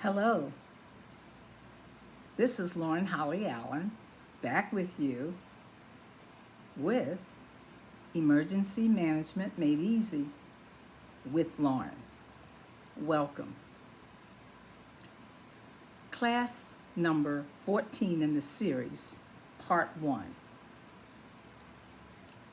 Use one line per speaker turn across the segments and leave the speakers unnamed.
Hello, this is Lauren Holly Allen back with you with Emergency Management Made Easy with Lauren. Welcome. Class number 14 in the series, Part 1.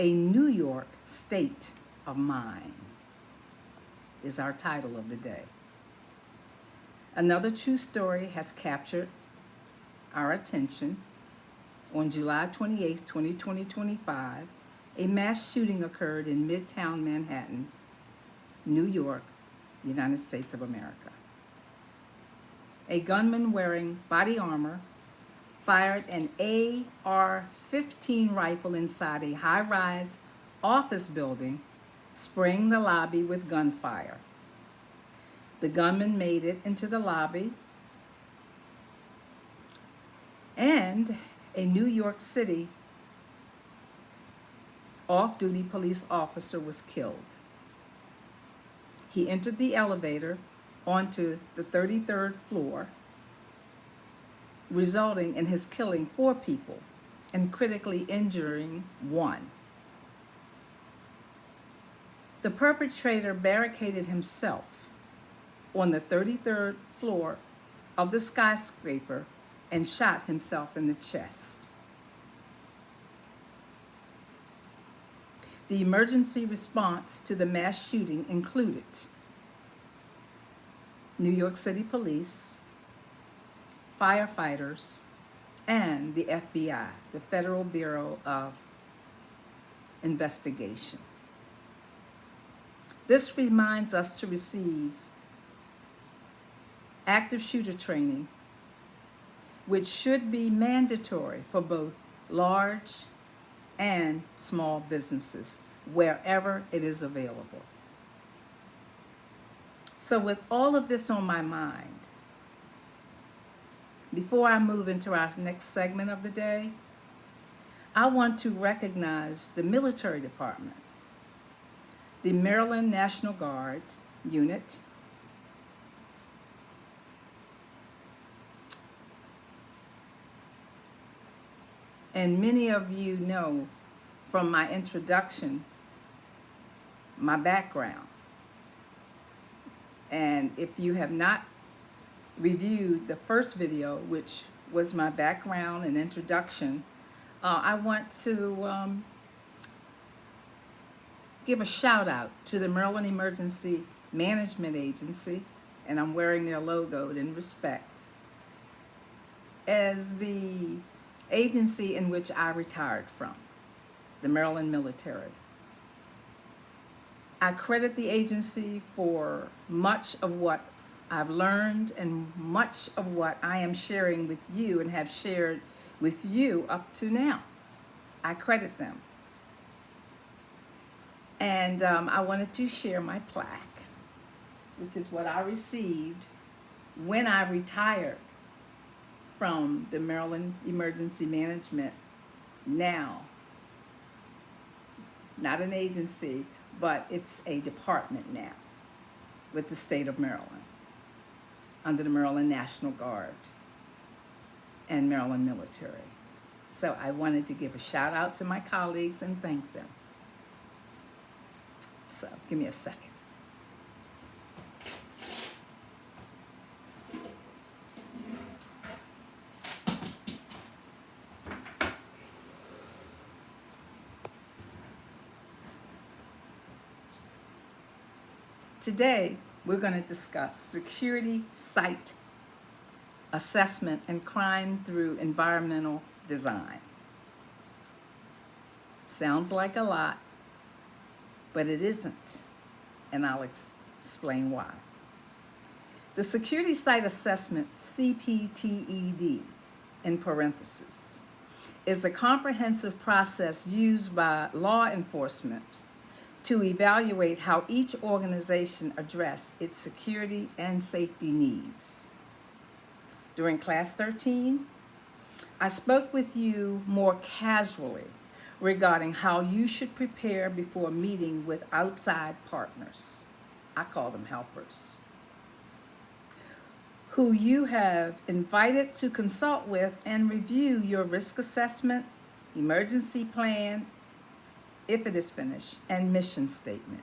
A New York State of Mind is our title of the day. Another true story has captured our attention. On July 28, 2025, a mass shooting occurred in Midtown Manhattan, New York, United States of America. A gunman wearing body armor fired an AR-15 rifle inside a high-rise office building, spraying the lobby with gunfire. The gunman made it into the lobby, and a New York City off-duty police officer was killed. He entered the elevator onto the 33rd floor, resulting in his killing 4 people and critically injuring 1. The perpetrator barricaded himself on the 33rd floor of the skyscraper and shot himself in the chest. The emergency response to the mass shooting included New York City Police, firefighters, and the FBI, the Federal Bureau of Investigation. This reminds us to receive active shooter training, which should be mandatory for both large and small businesses, wherever it is available. So with all of this on my mind, before I move into our next segment of the day, I want to recognize the military department, the Maryland National Guard unit, and many of you know from my introduction, my background. And if you have not reviewed the first video, which was my background and introduction, I want to give a shout out to the Maryland Emergency Management Agency, and I'm wearing their logo in respect, as the agency in which I retired from, the Maryland military. I credit the agency for much of what I've learned and much of what I am sharing with you and have shared with you up to now. I credit them. And I wanted to share my plaque, which is what I received when I retired from the Maryland Emergency Management, now not an agency, but it's a department now with the state of Maryland under the Maryland National Guard and Maryland military. So I wanted to give a shout out to my colleagues and thank them. So give me a second. Today, we're going to discuss security site assessment and crime through environmental design. Sounds like a lot, but it isn't, and I'll explain why. The security site assessment, CPTED, in parentheses, is a comprehensive process used by law enforcement to evaluate how each organization address its security and safety needs. During Class 13, I spoke with you more casually regarding how you should prepare before meeting with outside partners. I call them helpers, who you have invited to consult with and review your risk assessment, emergency plan, if it is finished, and mission statement.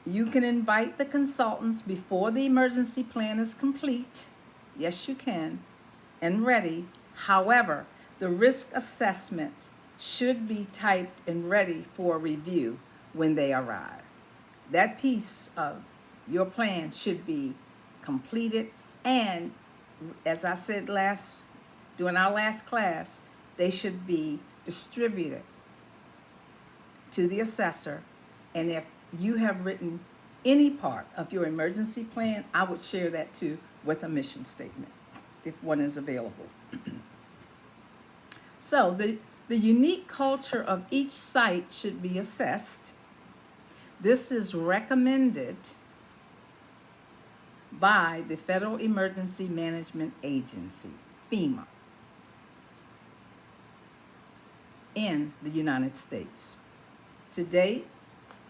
You can invite the consultants before the emergency plan is complete. Yes, you can, and ready. However, the risk assessment should be typed and ready for review when they arrive. That piece of your plan should be completed, and as I said during our last class, they should be distributed to the assessor. And if you have written any part of your emergency plan, I would share that too with a mission statement if one is available. So the unique culture of each site should be assessed. This is recommended by the Federal Emergency Management Agency, FEMA, in the United States. To date,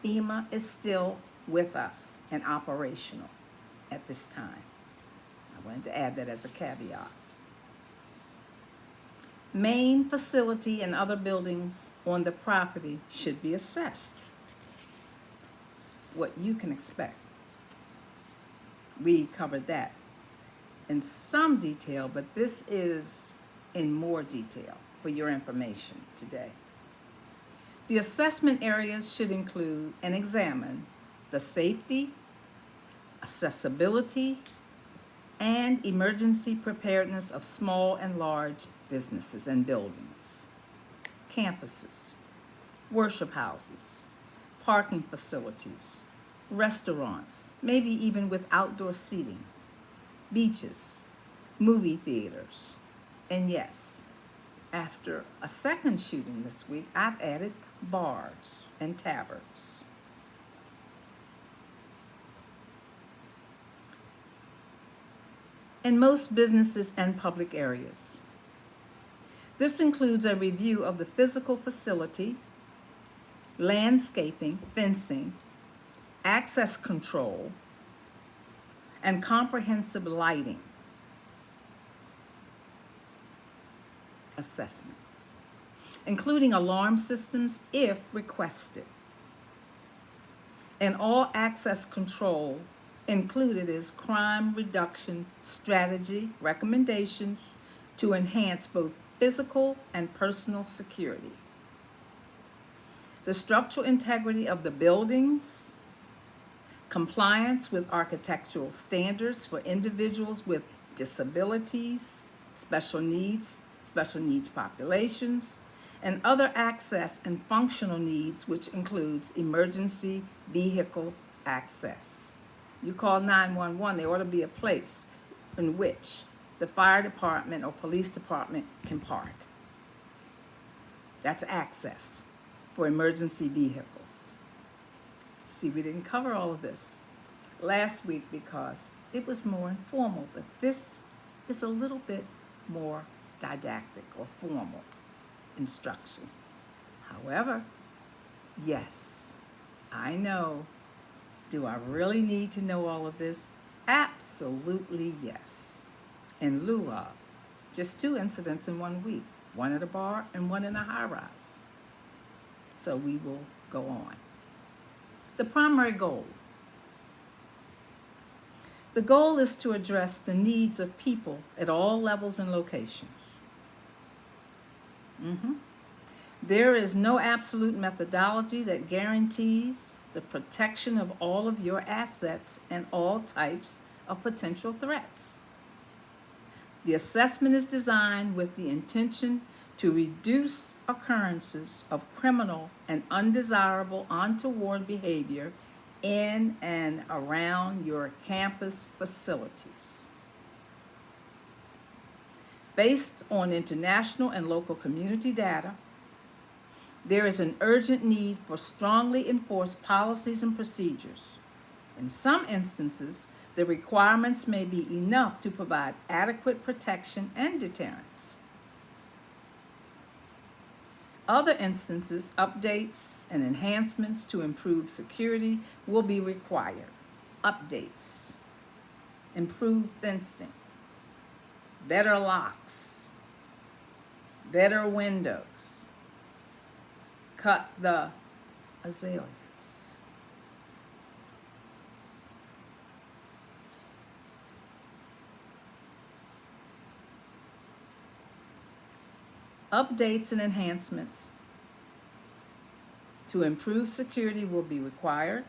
FEMA is still with us and operational at this time. I wanted to add that as a caveat. Main facility and other buildings on the property should be assessed. What you can expect. We covered that in some detail, but this is in more detail for your information today. The assessment areas should include and examine the safety, accessibility, and emergency preparedness of small and large businesses and buildings, campuses, worship houses, parking facilities, restaurants, maybe even with outdoor seating, beaches, movie theaters, and yes, after a second shooting this week, I've added bars and taverns. In most businesses and public areas. This includes a review of the physical facility, landscaping, fencing, access control, and comprehensive lighting assessment, including alarm systems if requested. And all access control included is crime reduction strategy recommendations to enhance both physical and personal security. The structural integrity of the buildings, compliance with architectural standards for individuals with disabilities, special needs populations, and other access and functional needs, which includes emergency vehicle access. You call 911, there ought to be a place in which the fire department or police department can park. That's access for emergency vehicles. See, we didn't cover all of this last week because it was more informal, but this is a little bit more didactic or formal instruction. However, yes, I know. Do I really need to know all of this? Absolutely yes. In lieu of just 2 incidents in 1 week, one at a bar and one in a high-rise. So we will go on. The primary goal. The goal is to address the needs of people at all levels and locations. There is no absolute methodology that guarantees the protection of all of your assets and all types of potential threats. The assessment is designed with the intention to reduce occurrences of criminal and undesirable untoward behavior in and around your campus facilities. Based on international and local community data, there is an urgent need for strongly enforced policies and procedures. In some instances, the requirements may be enough to provide adequate protection and deterrence. Other instances, updates and enhancements to improve security will be required. updates, improved fencing, better locks, better windows, cut the azaleas. Updates and enhancements to improve security will be required.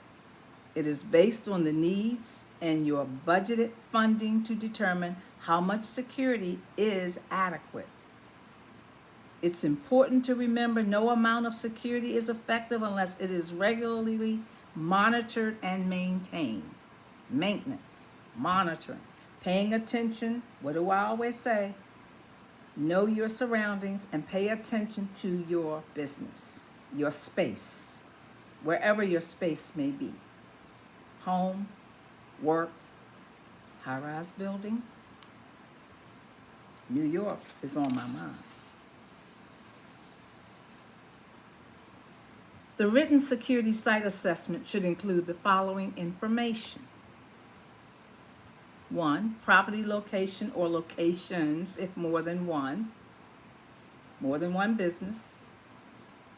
It is based on the needs and your budgeted funding to determine how much security is adequate. It's important to remember no amount of security is effective unless it is regularly monitored and maintained. Maintenance, monitoring, paying attention. What do I always say? Know your surroundings and pay attention to your business, your space, wherever your space may be. Home, work, high-rise building. New York is on my mind. The written security site assessment should include the following information. 1, property location or locations if more than one business,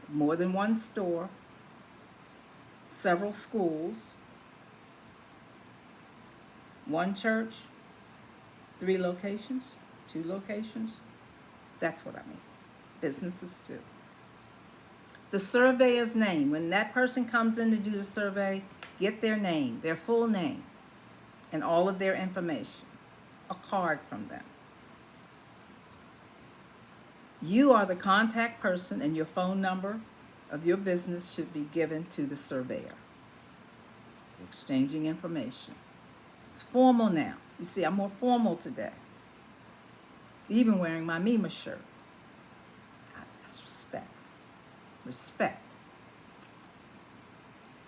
more than one store, several schools, 1 church, 3 locations, 2 locations. That's what I mean. Businesses too. The surveyor's name. When that person comes in to do the survey, get their name, their full name, and all of their information. A card from them. You are the contact person, and your phone number of your business should be given to the surveyor. Exchanging information. It's formal now. You see, I'm more formal today. Even wearing my Mima shirt. That's respect. Respect.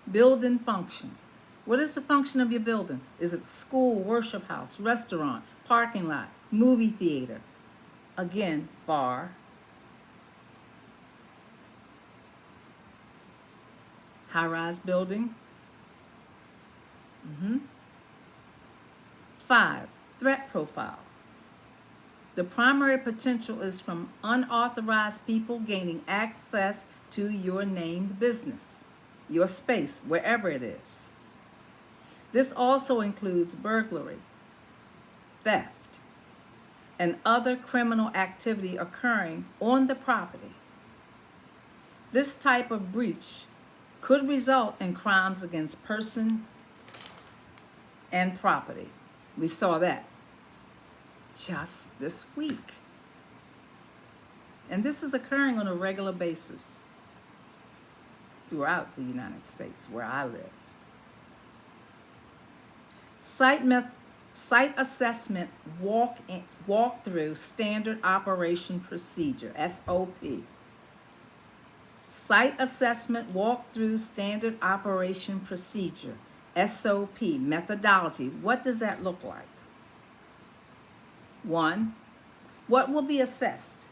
Building function. What is the function of your building? Is it school, worship house, restaurant, parking lot, movie theater? Again, bar. High-rise building. 5, threat profile. The primary potential is from unauthorized people gaining access to your named business, your space, wherever it is. This also includes burglary, theft, and other criminal activity occurring on the property. This type of breach could result in crimes against person and property. We saw that just this week. And this is occurring on a regular basis throughout the United States where I live. Site assessment walkthrough standard operation procedure, SOP. Site assessment walkthrough standard operation procedure, SOP, methodology. What does that look like? 1, what will be assessed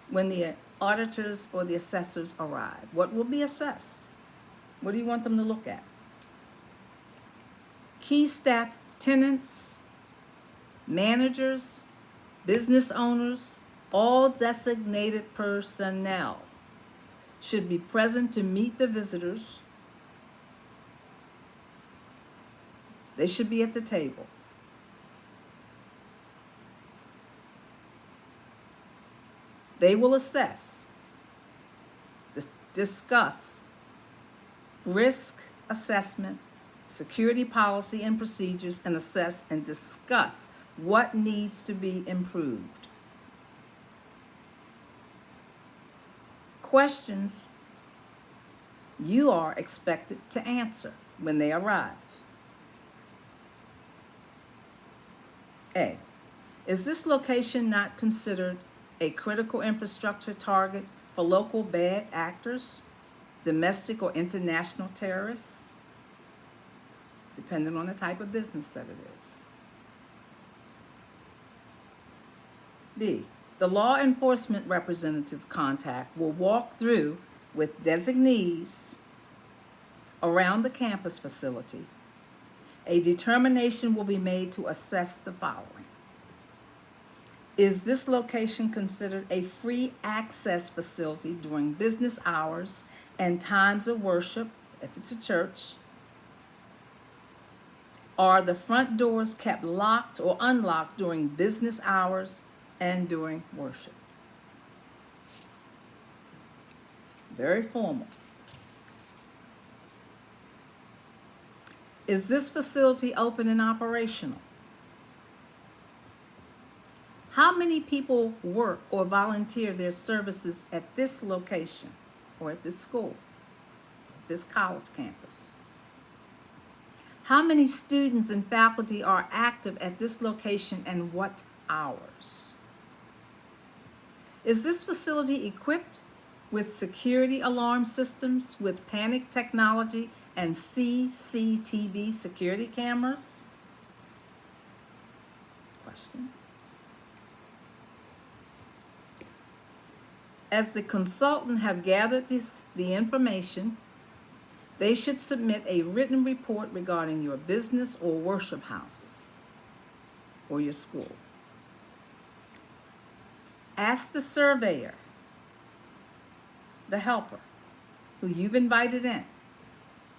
when the auditors or the assessors arrive? What will be assessed? What do you want them to look at? Key staff, tenants, managers, business owners, all designated personnel should be present to meet the visitors. They should be at the table. They will assess, discuss risk assessment, security policy and procedures, and assess and discuss what needs to be improved. Questions you are expected to answer when they arrive. A, is this location not considered a critical infrastructure target for local bad actors, domestic or international terrorists, depending on the type of business that it is? B, the law enforcement representative contact will walk through with designees around the campus facility, a determination will be made to assess the following. Is this location considered a free access facility during business hours and times of worship, if it's a church? Are the front doors kept locked or unlocked during business hours and during worship? Very formal. Is this facility open and operational? How many people work or volunteer their services at this location or at this school, this college campus? How many students and faculty are active at this location and what hours? Is this facility equipped with security alarm systems, with panic technology, and CCTV security cameras? Question. As the consultant have gathered the information, they should submit a written report regarding your business or worship houses or your school. Ask the surveyor, the helper, who you've invited in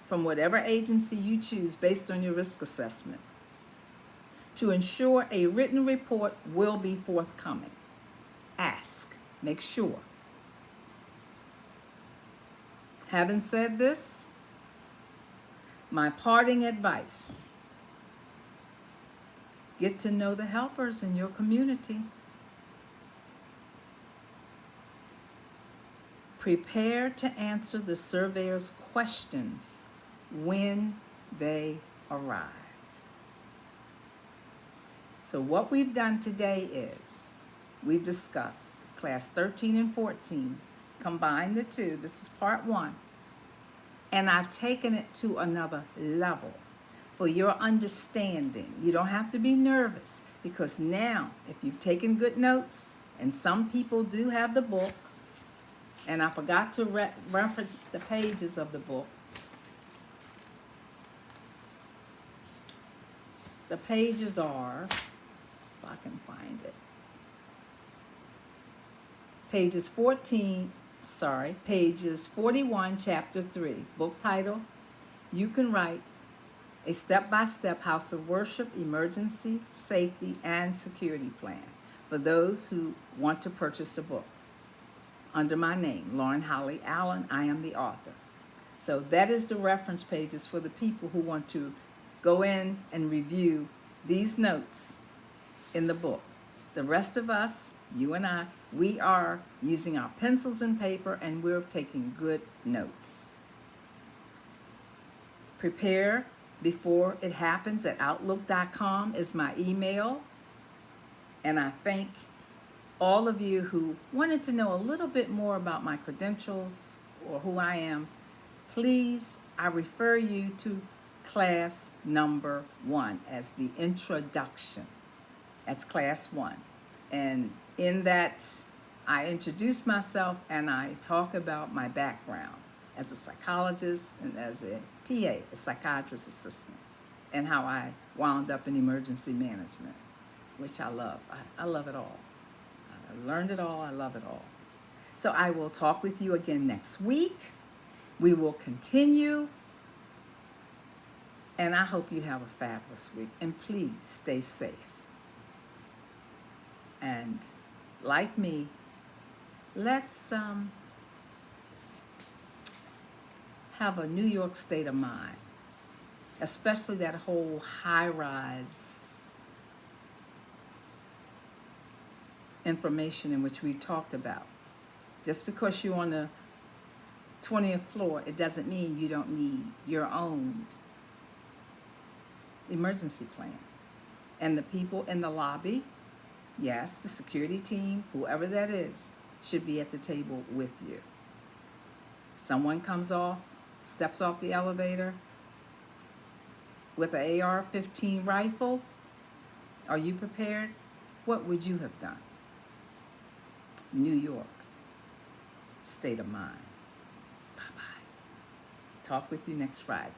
from whatever agency you choose based on your risk assessment, to ensure a written report will be forthcoming. Ask, make sure. Having said this, my parting advice: get to know the helpers in your community. Prepare to answer the surveyor's questions when they arrive. So what we've done today is we've discussed class 13 and 14, combined the two. This is part 1. And I've taken it to another level for your understanding. You don't have to be nervous, because now, if you've taken good notes, and some people do have the book, and I forgot to reference the pages of the book. The pages are, if I can find it, pages 41, chapter 3. Book title, You Can Write a Step-by-Step House of Worship Emergency, Safety, and Security Plan, for those who want to purchase a book. Under my name, Lauren Holly Allen, I am the author. So that is the reference pages for the people who want to go in and review these notes in the book. The rest of us, you and I, we are using our pencils and paper, and we're taking good notes. Prepare before it happens at outlook.com is my email. And I thank all of you who wanted to know a little bit more about my credentials or who I am. Please, I refer you to class number 1 as the introduction. That's class 1. And in that, I introduce myself and I talk about my background as a psychologist and as a PA, a psychiatrist assistant, and how I wound up in emergency management, which I love. I love it all. I learned it all. I love it all. So I will talk with you again next week. We will continue. And I hope you have a fabulous week. And please stay safe. And like me, let's have a New York state of mind, especially that whole high-rise information in which we talked about. Just because you're on the 20th floor, it doesn't mean you don't need your own emergency plan. And the people in the lobby, yes, the security team, whoever that is, should be at the table with you. Someone steps off the elevator with an AR-15 rifle. Are you prepared? What would you have done? New York, state of mind. Bye-bye. Talk with you next Friday.